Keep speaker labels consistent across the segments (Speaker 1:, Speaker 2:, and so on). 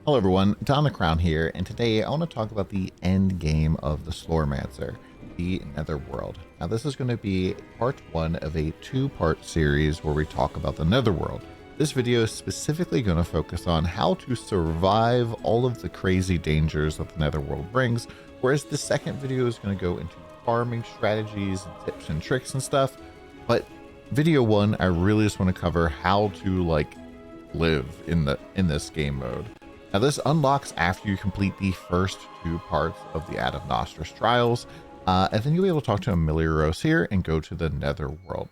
Speaker 1: Hello everyone, DonTheCrown here, and today I want to talk about the end game of the Slormancer, the Netherworld. Now this is going to be part one of a two-part series where we talk about the Netherworld. This video is specifically going to focus on how to survive all of the crazy dangers that the Netherworld brings, whereas the second video is going to go into farming strategies and tips and tricks and stuff. But video one, I really just want to cover how to live in this game mode. Now this unlocks after you complete the first two parts of the Ad of Nostris trials, and then you'll be able to talk to Amelioros here and go to the Netherworld.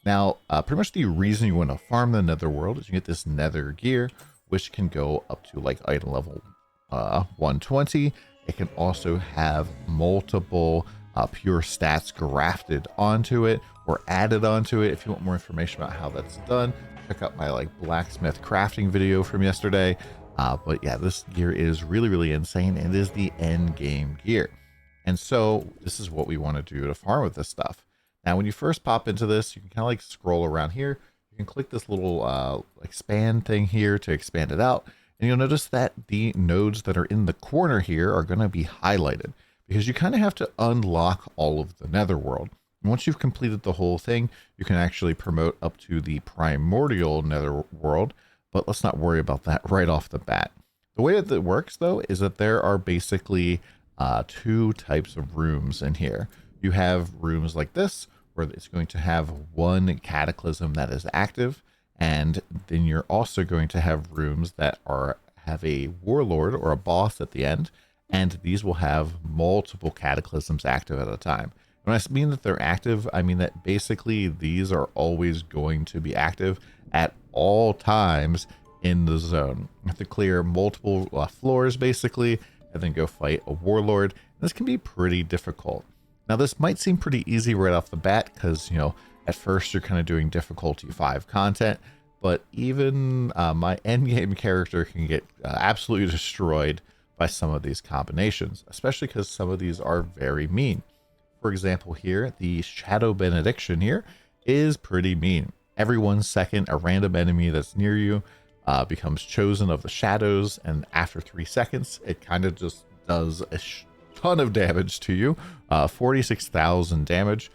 Speaker 1: Now, pretty much the reason you want to farm the Netherworld is you get this Nether gear, which can go up to like item level 120. It can also have multiple pure stats grafted onto it or added onto it. If you want more information about how that's done, check out my blacksmith crafting video from yesterday. But yeah, this gear is really insane, and it is the end game gear. And so this is what we want to do to farm with this stuff. Now, when you first pop into this, you can kind of scroll around here. You can click this little expand thing here to expand it out. And you'll notice that the nodes that are in the corner here are going to be highlighted because you kind of have to unlock all of the Netherworld. And once you've completed the whole thing, you can actually promote up to the primordial Netherworld. But let's not worry about that right off the bat. The way that it works, though, is that there are basically two types of rooms in here. You have rooms like this, where it's going to have one cataclysm that is active, and then you're also going to have rooms that have a warlord or a boss at the end, and these will have multiple cataclysms active at a time. When I mean that they're active, I mean that basically these are always going to be active at all times in the zone. You have to clear multiple floors basically, and then go fight a warlord. This can be pretty difficult. Now this might seem pretty easy right off the bat because, you know, at first you're kind of doing difficulty 5 content, but even my endgame character can get absolutely destroyed by some of these combinations, especially because some of these are very mean. For example here, the Shadow Benediction here is pretty mean. Every 1 second, a random enemy that's near you becomes chosen of the shadows, and after 3 seconds, it kind of just does a ton of damage to you. 46,000 damage,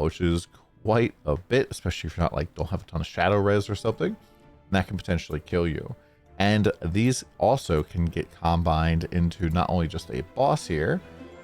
Speaker 1: which is quite a bit, especially if you're not don't have a ton of shadow res or something. And that can potentially kill you. And these also can get combined into not only just a boss here,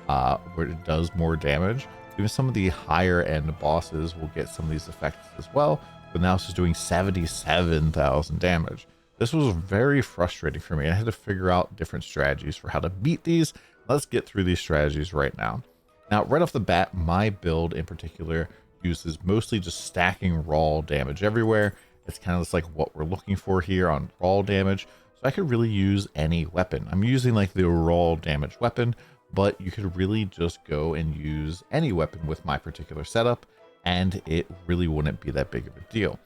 Speaker 1: where it does more damage. Even some of the higher end bosses will get some of these effects as well, but now it's just doing 77,000 damage. This was very frustrating for me. I had to figure out different strategies for how to beat these. Let's get through these strategies right now. Now, right off the bat, my build in particular uses mostly just stacking raw damage everywhere. It's kind of just like what we're looking for here on raw damage. So I could really use any weapon. I'm using the raw damage weapon, but you could really just go and use any weapon with my particular setup, and it really wouldn't be that big of a deal.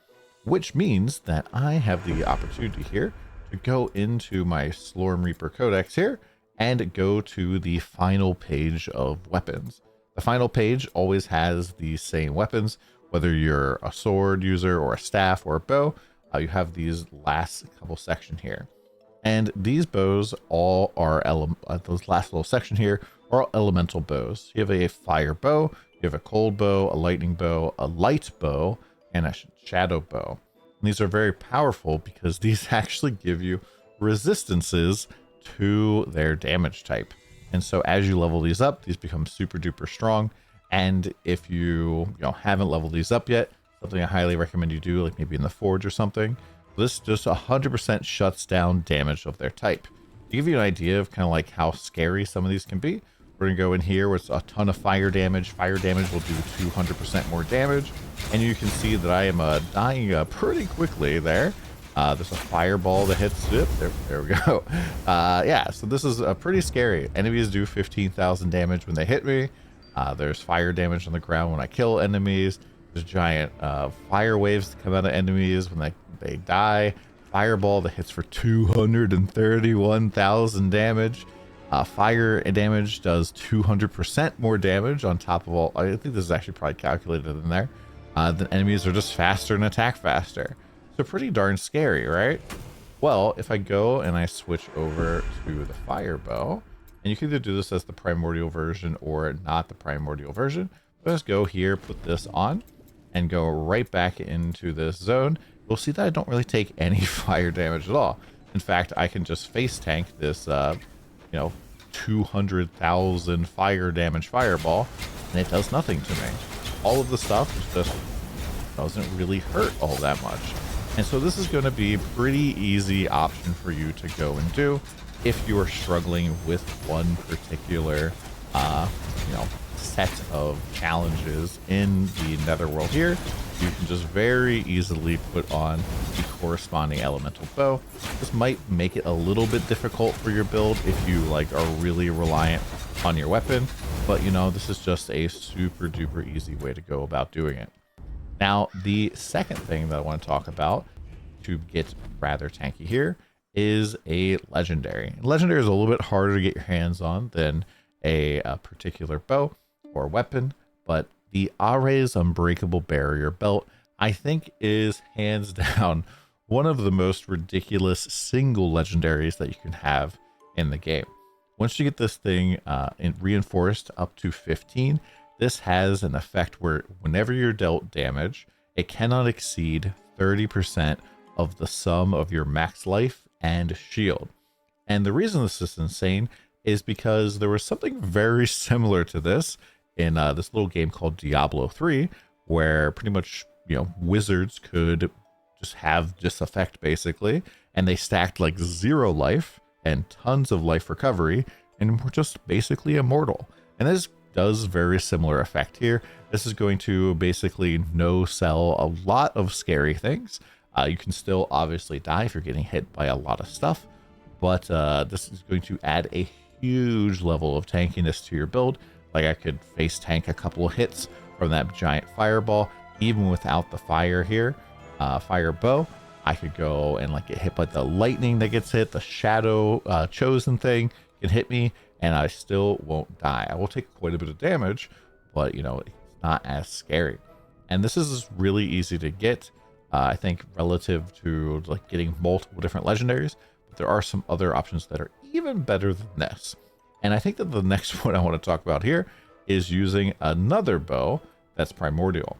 Speaker 1: Which means that I have the opportunity here to go into my Slorm Reaper Codex here and go to the final page of weapons. The final page always has the same weapons, whether you're a sword user or a staff or a bow. You have these last couple section here. And these bows all are those last little section here are all elemental bows. You have a fire bow, you have a cold bow, a lightning bow, a light bow, and a shadow bow. And these are very powerful because these actually give you resistances to their damage type. And so as you level these up, these become super duper strong. And if you haven't leveled these up yet, something I highly recommend you do, maybe in the forge or something, this just 100% shuts down damage of their type. To give you an idea of kind of how scary some of these can be, we're going to go in here with a ton of fire damage. Fire damage will do 200% more damage. And you can see that I am dying pretty quickly there. There's a fireball that hits it. There we go. Yeah, so this is pretty scary. Enemies do 15,000 damage when they hit me. There's fire damage on the ground when I kill enemies. There's giant fire waves that come out of enemies when they die. Fireball that hits for 231,000 damage. Fire damage does 200% more damage on top of all. I think this is actually probably calculated in there. The enemies are just faster and attack faster. So pretty darn scary, right? Well, if I go and I switch over to the fire bow, and you can either do this as the primordial version or not the primordial version, but just go here, put this on, and go right back into this zone. You'll see that I don't really take any fire damage at all. In fact, I can just face tank this, 200,000 fire damage fireball, and it does nothing to me. All of the stuff just doesn't really hurt all that much. And so this is going to be a pretty easy option for you to go and do if you are struggling with one particular, set of challenges in the Netherworld here. You can just very easily put on the corresponding elemental bow. This might make it a little bit difficult for your build if you are really reliant on your weapon, but this is just a super duper easy way to go about doing it. Now, the second thing that I want to talk about to get rather tanky here is a legendary. Legendary is a little bit harder to get your hands on than a particular bow or weapon, but the Ares Unbreakable Barrier belt, I think, is hands down one of the most ridiculous single legendaries that you can have in the game. Once you get this thing reinforced up to 15, this has an effect where whenever you're dealt damage, it cannot exceed 30% of the sum of your max life and shield. And the reason this is insane is because there was something very similar to this in this little game called Diablo 3, where pretty much, wizards could just have this effect basically, and they stacked 0 life and tons of life recovery, and were just basically immortal. And this does very similar effect here. This is going to basically no-sell a lot of scary things. You can still obviously die if you're getting hit by a lot of stuff, but this is going to add a huge level of tankiness to your build. I could face tank a couple of hits from that giant fireball, even without the fire here, fire bow. I could go and get hit by the lightning that gets hit, the shadow chosen thing can hit me, and I still won't die. I will take quite a bit of damage, but it's not as scary. And this is really easy to get, I think, relative to getting multiple different legendaries, but there are some other options that are even better than this. And I think that the next one I want to talk about here is using another bow that's primordial.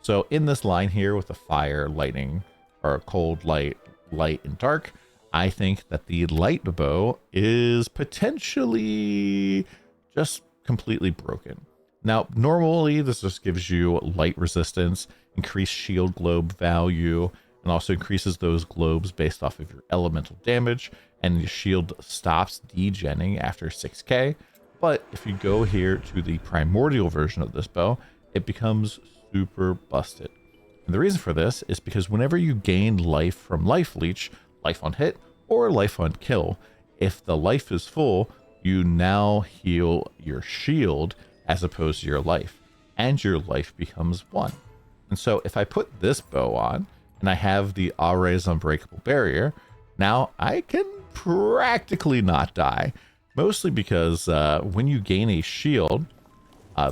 Speaker 1: So in this line here with the fire, lightning, or cold, light, and dark, I think that the light bow is potentially just completely broken. Now, normally this just gives you light resistance, increased shield globe value, and also increases those globes based off of your elemental damage, and your shield stops degenning after 6k. But if you go here to the primordial version of this bow, it becomes super busted. And the reason for this is because whenever you gain life from life leech, life on hit, or life on kill, if the life is full, you now heal your shield as opposed to your life, and your life becomes 1. And so if I put this bow on, and I have the Ares Unbreakable Barrier, now I can practically not die. Mostly because when you gain a shield,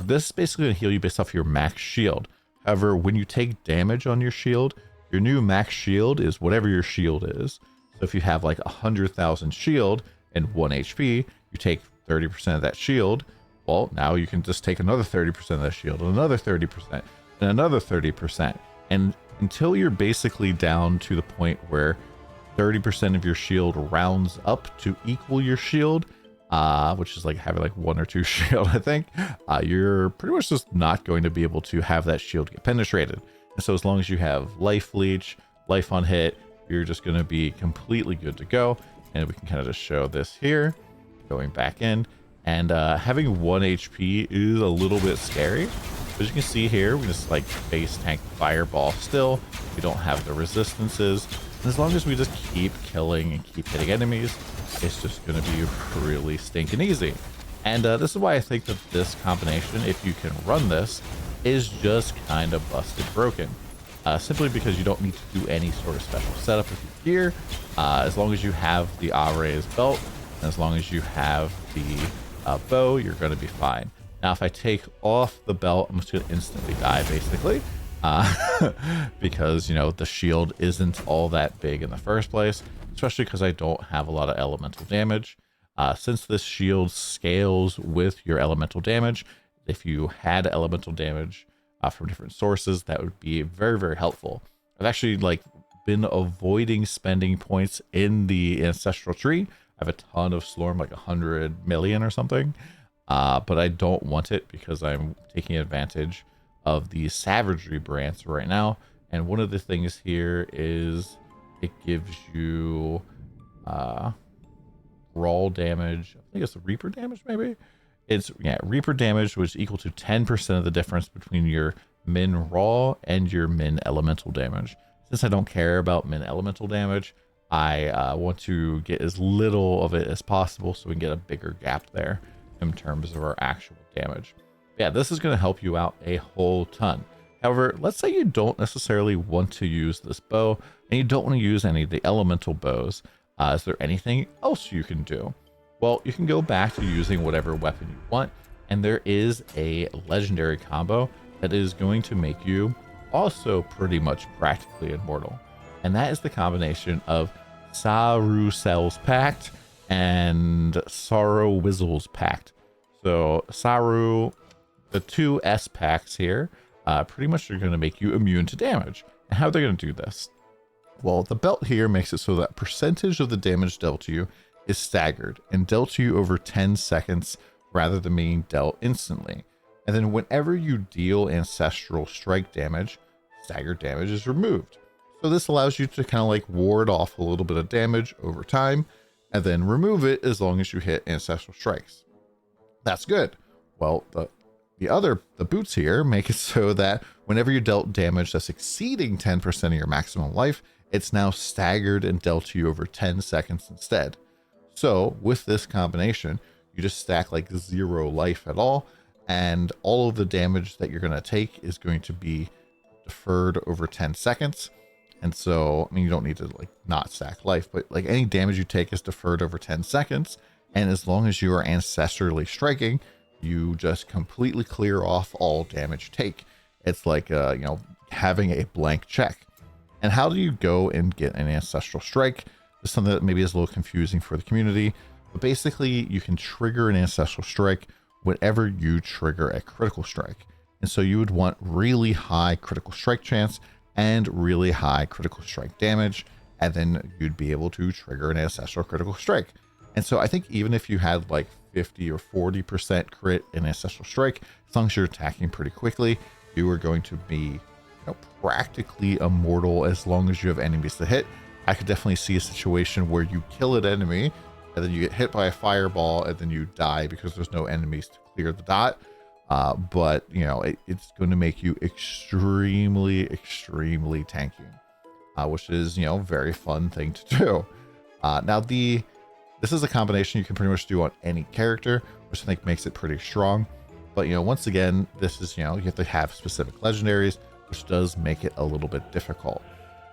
Speaker 1: this is basically going to heal you based off your max shield. However, when you take damage on your shield, your new max shield is whatever your shield is. So if you have 100,000 shield and 1 HP, you take 30% of that shield. Well, now you can just take another 30% of that shield, and another 30%, and another 30%. And until you're basically down to the point where 30% of your shield rounds up to equal your shield, which is having 1 or 2 shield, I think, you're pretty much just not going to be able to have that shield get penetrated. And so as long as you have life leech, life on hit, you're just going to be completely good to go. And we can kind of just show this here, going back in, and having 1 HP is a little bit scary. As you can see here, we just face tank the fireball still. We don't have the resistances. And as long as we just keep killing and keep hitting enemies, it's just going to be really stinking easy. And this is why I think that this combination, if you can run this, is just kind of busted broken. Simply because you don't need to do any sort of special setup with your gear. As long as you have the Ares belt, and as long as you have the bow, you're going to be fine. Now, if I take off the belt, I'm just going to instantly die, basically. because, you know, the shield isn't all that big in the first place, especially because I don't have a lot of elemental damage. Since this shield scales with your elemental damage, if you had elemental damage from different sources, that would be very, very helpful. I've actually like been avoiding spending points in the ancestral tree. I have a ton of Slorm, like 100 million or something, but I don't want it because I'm taking advantage of the savagery branch right now. And one of the things here is it gives you raw damage. I think it's the Reaper damage, maybe. It's, yeah, Reaper damage, which is equal to 10% of the difference between your min raw and your min elemental damage. Since I don't care about min elemental damage, I want to get as little of it as possible so we can get a bigger gap there in terms of our actual damage. Yeah, this is going to help you out a whole ton. However, let's say you don't necessarily want to use this bow and you don't want to use any of the elemental bows. Is there anything else you can do? Well, you can go back to using whatever weapon you want, and there is a legendary combo that is going to make you also pretty much practically immortal. And that is the combination of Sarusel's Pact and Sorrow Whizzle's Pact. So Saru, the two S packs here, pretty much are going to make you immune to damage. And how are they going to do this? Well, the belt here makes it so that percentage of the damage dealt to you is staggered and dealt to you over 10 seconds rather than being dealt instantly. And then whenever you deal ancestral strike damage, staggered damage is removed. So this allows you to kind of like ward off a little bit of damage over time and then remove it as long as you hit ancestral strikes. That's good. Well, the boots here make it so that whenever you dealt damage that's exceeding 10% of your maximum life, it's now staggered and dealt to you over 10 seconds instead. So with this combination, you just stack like 0 life at all, and all of the damage that you're going to take is going to be deferred over 10 seconds. And so, I mean, you don't need to like not stack life, but like any damage you take is deferred over 10 seconds. And as long as you are ancestrally striking, you just completely clear off all damage you take. It's like, you know, having a blank check. And how do you go and get an ancestral strike? It's something that maybe is a little confusing for the community, but basically you can trigger an ancestral strike whenever you trigger a critical strike. And so you would want really high critical strike chance and really high critical strike damage, and then you'd be able to trigger an ancestral critical strike. And so I think even if you had like 50 or 40% crit in ancestral strike, as long as you're attacking pretty quickly, you are going to be practically immortal as long as you have enemies to hit. I could definitely see a situation where you kill an enemy and then you get hit by a fireball and then you die because there's no enemies to clear the dot. But you know, it's going to make you extremely tanky, which is, you know, very fun thing to do. Now this is a combination you can pretty much do on any character, which I think makes it pretty strong. But you know, once again, this is, you know, you have to have specific legendaries, which does make it a little bit difficult.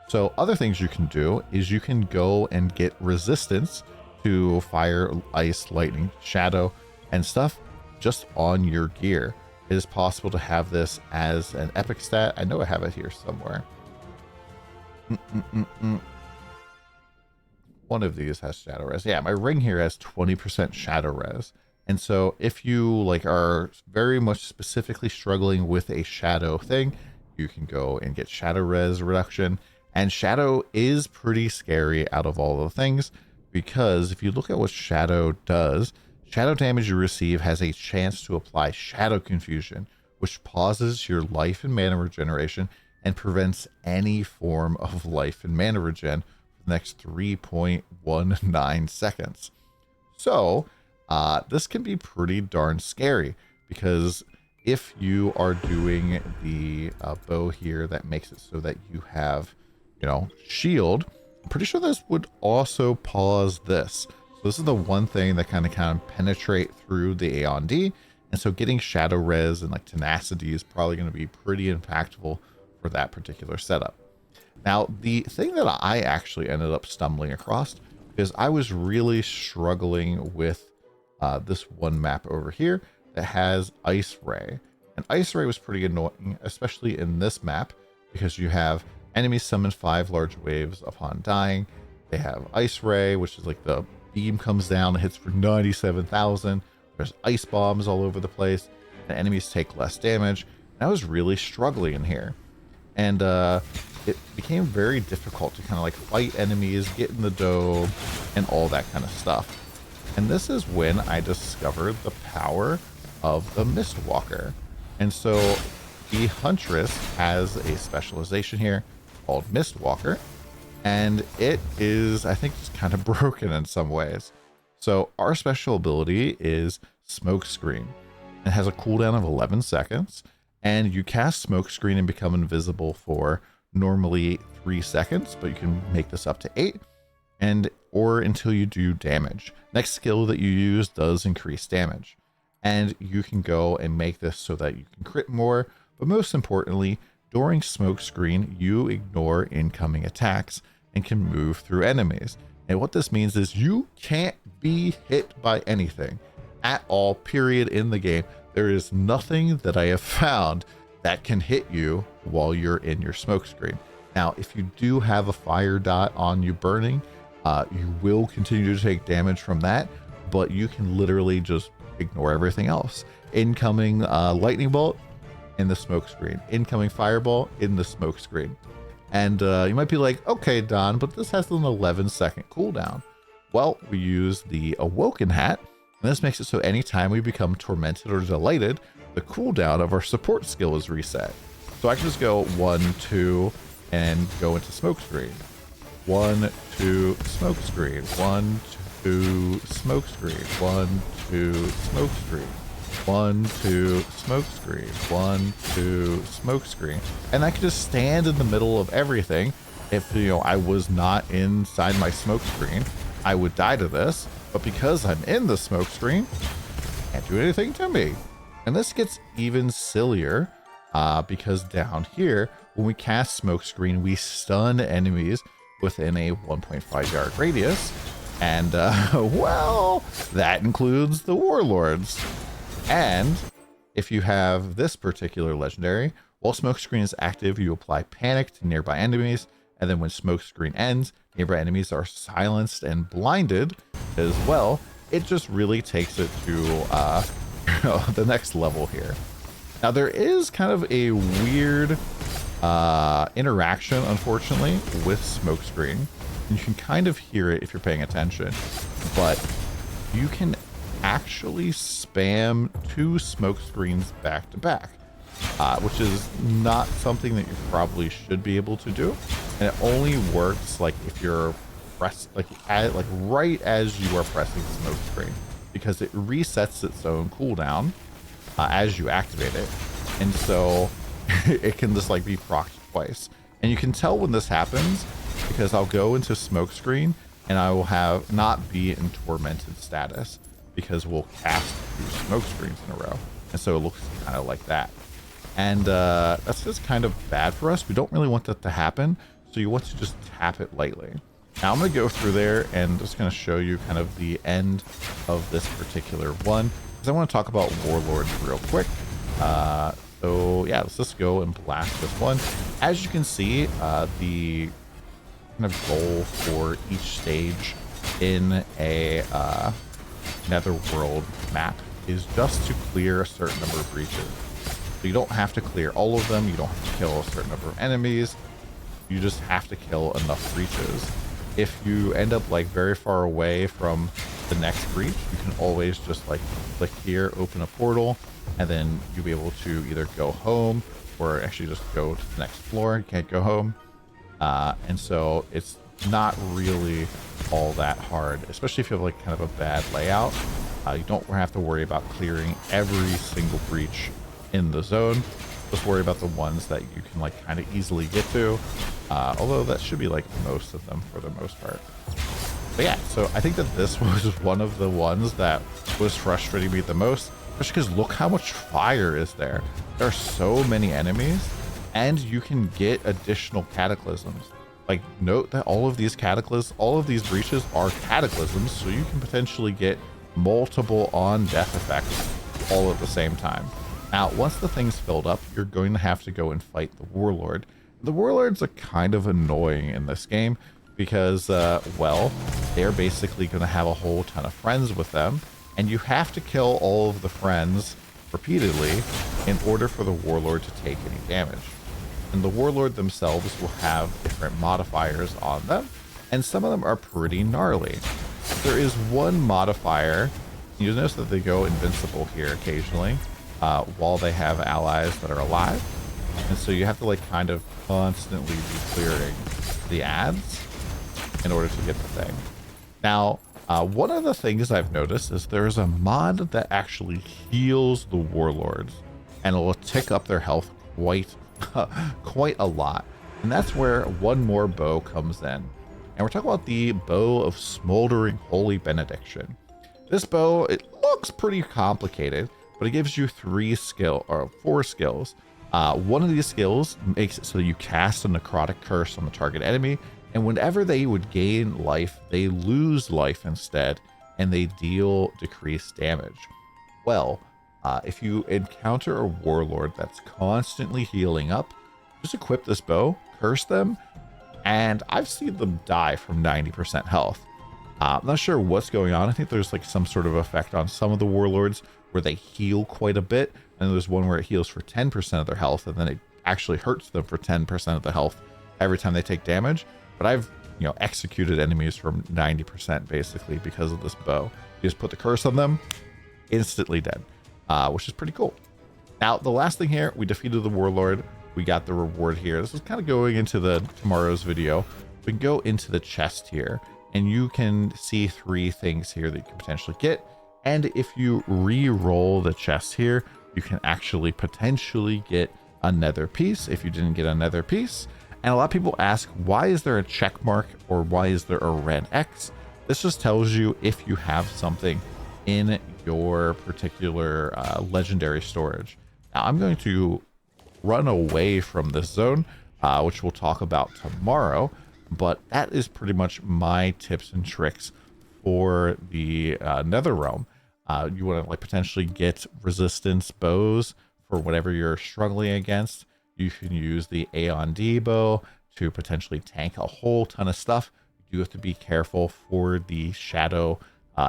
Speaker 1: So other things you can do is you can go and get resistance to fire, ice, lightning, shadow, and stuff just on your gear. It is possible to have this as an epic stat. I know I have it here somewhere. One of these has shadow res. Yeah, my ring here has 20% shadow res. And so if you like are very much specifically struggling with a shadow thing, you can go and get shadow res reduction. And shadow is pretty scary out of all the things, because if you look at what shadow does, shadow damage you receive has a chance to apply shadow confusion, which pauses your life and mana regeneration and prevents any form of life and mana regen for the next 3.19 seconds. So this can be pretty darn scary, because if you are doing the bow here that makes it so that you have, you know, shield, I'm pretty sure this would also pause this. So this is the one thing that kind of penetrate through the Aeon D. And so getting shadow res and like tenacity is probably going to be pretty impactful for that particular setup. Now, the thing that I actually ended up stumbling across is I was really struggling with this one map over here that has Ice Ray. And Ice Ray was pretty annoying, especially in this map, because you have enemies summon 5 large waves upon dying. They have Ice Ray, which is like the beam comes down and hits for 97,000. There's ice bombs all over the place, and enemies take less damage. And I was really struggling in here. And it became very difficult to kind of like fight enemies, get in the dome, and all that kind of stuff. And this is when I discovered the power of the Mistwalker. And so the Huntress has a specialization here called Mistwalker, and it is, I think, just kind of broken in some ways. So our special ability is Smokescreen. It has a cooldown of 11 seconds, and you cast Smokescreen and become invisible for normally 3 seconds, but you can make this up to 8, or until you do damage. Next skill that you use does increase damage. And you can go and make this so that you can crit more, but most importantly, during Smokescreen, you ignore incoming attacks and can move through enemies. And what this means is you can't be hit by anything at all, period, in the game. There is nothing that I have found that can hit you while you're in your Smokescreen. Now, if you do have a fire dot on you burning, you will continue to take damage from that, but you can literally just ignore everything else. Incoming lightning bolt in the Smokescreen, incoming fireball in the Smokescreen. And you might be like, okay, Don, but this has an 11-second cooldown. Well, we use the Awoken Hat, and this makes it so anytime we become tormented or delighted, the cooldown of our support skill is reset. So I can just go 1, 2, and go into Smokescreen. 1, 2, Smokescreen. 1, 2, Smokescreen. 1, 2, Smokescreen. 1, 2, Smokescreen. 1, 2, Smokescreen. And I could just stand in the middle of everything. If, you know, I was not inside my Smokescreen, I would die to this. But because I'm in the Smokescreen, it can't do anything to me. And this gets even sillier because down here, when we cast Smokescreen, we stun enemies within a 1.5 yard radius. And, well, that includes the Warlords. And if you have this particular legendary, while Smokescreen is active, you apply panic to nearby enemies. And then when Smokescreen ends, nearby enemies are silenced and blinded as well. It just really takes it to the next level here. Now, there is kind of a weird interaction, unfortunately, with Smokescreen. You can kind of hear it if you're paying attention, but you can actually spam 2 Smokescreens back to back, which is not something that you probably should be able to do. And it only works like if you're right as you are pressing Smokescreen, because it resets its own cooldown as you activate it, and so it can just like be procced twice. And you can tell when this happens because I'll go into Smokescreen and I will have not be in tormented status because we'll cast 2 Smokescreens in a row, and so it looks kind of like that. And that's just kind of bad for us. We don't really want that to happen, so you want to just tap it lightly. Now I'm going to go through there and just going to show you kind of the end of this particular one, because I want to talk about Warlords real quick. So yeah, let's just go and blast this one. As you can see, the kind of goal for each stage in a Netherworld map is just to clear a certain number of breaches. So you don't have to clear all of them. You don't have to kill a certain number of enemies. You just have to kill enough breaches. If you end up like very far away from the next breach, you can always just like click here, open a portal, and then you'll be able to either go home or actually just go to the next floor. You can't go home. And so it's not really all that hard, especially if you have like kind of a bad layout. You don't have to worry about clearing every single breach in the zone. Just worry about the ones that you can like kind of easily get to, although that should be like most of them for the most part. But yeah, so I think that this was one of the ones that was frustrating me the most, especially because look how much fire is there. There are so many enemies, and you can get additional cataclysms. Like, note that all of these breaches are cataclysms, so you can potentially get multiple on death effects all at the same time. Now, once the thing's filled up, you're going to have to go and fight the Warlord. The Warlords are kind of annoying in this game because, well, they're basically going to have a whole ton of friends with them, and you have to kill all of the friends repeatedly in order for the Warlord to take any damage. And the Warlord themselves will have different modifiers on them, and some of them are pretty gnarly. There is one modifier. You'll notice that they go invincible here occasionally while they have allies that are alive. And so you have to like kind of constantly be clearing the ads in order to get the thing. Now, one of the things I've noticed is there's a mod that actually heals the Warlords, and it will tick up their health quite a lot. And that's where one more bow comes in. And we're talking about the Bow of Smoldering Holy Benediction. This bow, it looks pretty complicated, but it gives you 4 skills. One of these skills makes it so that you cast a necrotic curse on the target enemy, and whenever they would gain life, they lose life instead, and they deal decreased damage. Well, if you encounter a Warlord that's constantly healing up, just equip this bow, curse them, and I've seen them die from 90% health. I'm not sure what's going on. I think there's like some sort of effect on some of the Warlords where they heal quite a bit, and there's one where it heals for 10% of their health, and then it actually hurts them for 10% of the health every time they take damage. But I've, executed enemies from 90% basically because of this bow. You just put the curse on them, instantly dead, which is pretty cool. Now, the last thing here, we defeated the Warlord. We got the reward here. This is kind of going into tomorrow's video. We can go into the chest here, and you can see 3 things here that you can potentially get. And if you re-roll the chest here, you can actually potentially get a nether piece if you didn't get a nether piece. And a lot of people ask, why is there a check mark or why is there a red X? This just tells you if you have something in your particular legendary storage. Now, I'm going to run away from this zone, which we'll talk about tomorrow, but that is pretty much my tips and tricks for the Nether Realm. You want to like potentially get resistance bows for whatever you're struggling against. You can use the Aeon D bow to potentially tank a whole ton of stuff. You do have to be careful for the shadow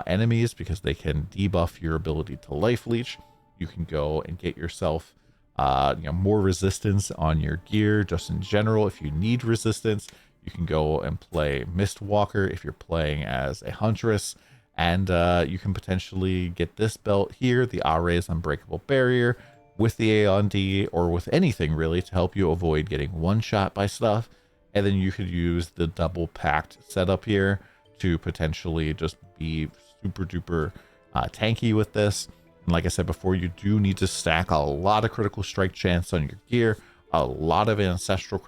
Speaker 1: enemies because they can debuff your ability to life leech. You can go and get yourself more resistance on your gear just in general. If you need resistance, you can go and play Mistwalker if you're playing as a huntress, and you can potentially get this belt here, the Ares Unbreakable Barrier, with the Aeon D or with anything really to help you avoid getting one shot by stuff. And then you could use the double packed setup here to potentially just be super duper tanky with this. And like I said before, you do need to stack a lot of critical strike chance on your gear, a lot of ancestral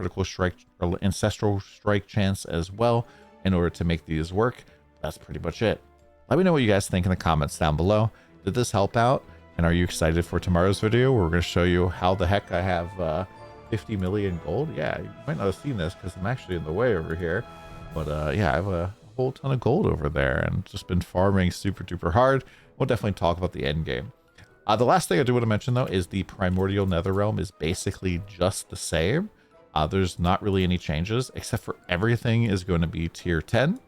Speaker 1: strike chance as well in order to make these work. That's pretty much it. Let me know what you guys think in the comments down below. Did this help out? And are you excited for tomorrow's video where we're going to show you how the heck I have 50 million gold? Yeah, you might not have seen this because I'm actually in the way over here. But yeah, I have a whole ton of gold over there and just been farming super duper hard. We'll definitely talk about the end game. The last thing I do want to mention though is the Primordial Nether Realm is basically just the same. There's not really any changes except for everything is going to be tier 10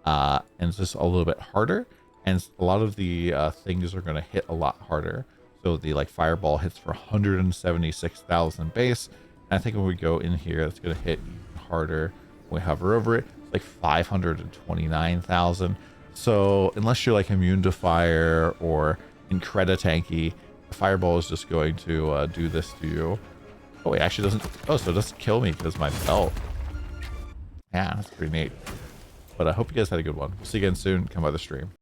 Speaker 1: and it's just a little bit harder. And a lot of the things are going to hit a lot harder. So the like fireball hits for 176,000 base. And I think when we go in here, it's going to hit even harder. When we hover over it, it's like 529,000. So unless you're like immune to fire or Increda tanky, the fireball is just going to do this to you. Oh, it actually doesn't. Oh, so it doesn't kill me because my belt. Yeah, that's pretty neat. But I hope you guys had a good one. We'll see you again soon. Come by the stream.